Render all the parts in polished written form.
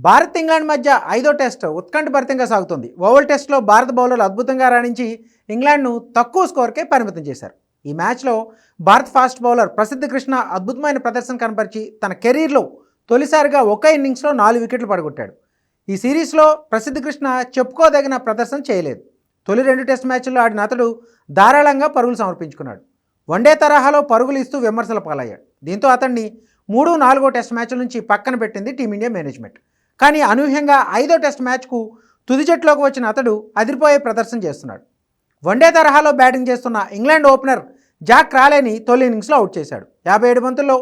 Bharat England మధ్య 5వ test ఉత్కంఠభరితంగా సాగుతుంది. ఓవల్ టెస్ట్లో భారత బౌలర్లు అద్భుతంగా రాణించి ఇంగ్లాండ్ను తక్కువ స్కోర్కే పరిమితం చేశారు. ఈ మ్యాచ్లో భారత ఫాస్ట్ బౌలర్ ప్రసిద్ధ కృష్ణ అద్భుతమైన ప్రదర్శన కనబరిచి తన కెరీర్లో తొలిసారిగా ఒక ఇన్నింగ్స్లో 4 వికెట్లు పడగొట్టాడు. ఈ సిరీస్లో ప్రసిద్ధ కృష్ణ చెప్పుకోదగిన ప్రదర్శన చేయలేదు. తొలి 2 టెస్ట్ మ్యాచ్ల్లో ఆడిన అతడు ధారాళంగా పరుగులు సమర్పించుకున్నాడు. వన్డే తరహాలో పరుగులు ఇస్తూ విమర్శల పాలయ్యాడు. దీంతో అతన్ని 3, 4 టెస్ట్ మ్యాచ్ల నుంచి పక్కన పెట్టింది టీమిండియా మేనేజ్మెంట్. కానీ అనూహ్యంగా 5వ టెస్ట్ మ్యాచ్కు తుది జట్టులోకి వచ్చిన అతడు అదిరిపోయే ప్రదర్శన చేస్తున్నాడు. వన్డే తరహాలో బ్యాటింగ్ చేస్తున్న ఇంగ్లాండ్ ఓపెనర్ జాక్ క్రాలేని తొలి ఇన్నింగ్స్లో అవుట్ చేశాడు. 57 బంతుల్లో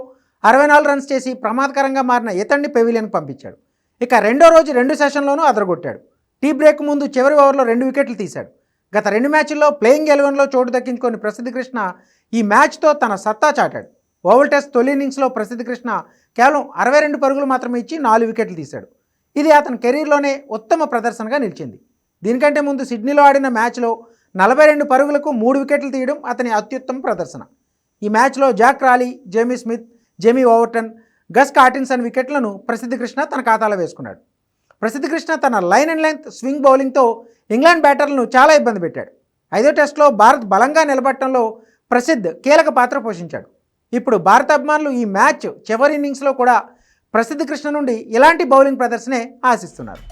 64 రన్స్ చేసి ప్రమాదకరంగా మారిన ఇతన్ని పెవిలియన్కి పంపించాడు. ఇక రెండో రోజు 2 సెషన్లోనూ అదరగొట్టాడు. టీ బ్రేక్ ముందు చివరి ఓవర్లో 2 వికెట్లు తీశాడు. గత 2 మ్యాచ్ల్లో ప్లేయింగ్ 11లో చోటు దక్కించుకొని ప్రసిద్ధ కృష్ణ ఈ మ్యాచ్తో తన సత్తా చాటాడు. ఓవల్ టెస్ట్ తొలి ఇన్నింగ్స్లో ప్రసిద్ధ కృష్ణ కేవలం 62 పరుగులు మాత్రమే ఇచ్చి 4 వికెట్లు తీశాడు. ఇది అతని కెరీర్లోనే ఉత్తమ ప్రదర్శనగా నిలిచింది. దీనికంటే ముందు సిడ్నీలో ఆడిన మ్యాచ్లో 42 పరుగులకు 3 వికెట్లు తీయడం అతని అత్యుత్తమ ప్రదర్శన. ఈ మ్యాచ్లో Zak Crawley, Jamie Smith, Jamie Overton, Gus Atkinson వికెట్లను ప్రసిద్ధ కృష్ణ తన ఖాతాలో వేసుకున్నాడు. ప్రసిద్ధ కృష్ణ తన లైన్ అండ్ లెంగ్త్ స్వింగ్ బౌలింగ్తో ఇంగ్లాండ్ బ్యాటర్లను చాలా ఇబ్బంది పెట్టాడు. 5వ టెస్ట్లో భారత్ బలంగా నిలబడటంలో ప్రసిద్ధ్ కీలక పాత్ర పోషించాడు. ఇప్పుడు భారత అభిమానులు ఈ మ్యాచ్ చివరి ఇన్నింగ్స్లో కూడా ప్రసిద్ధ కృష్ణ నుండి ఇలాంటి బౌలింగ్ ప్రదర్శనే ఆశిస్తున్నారు.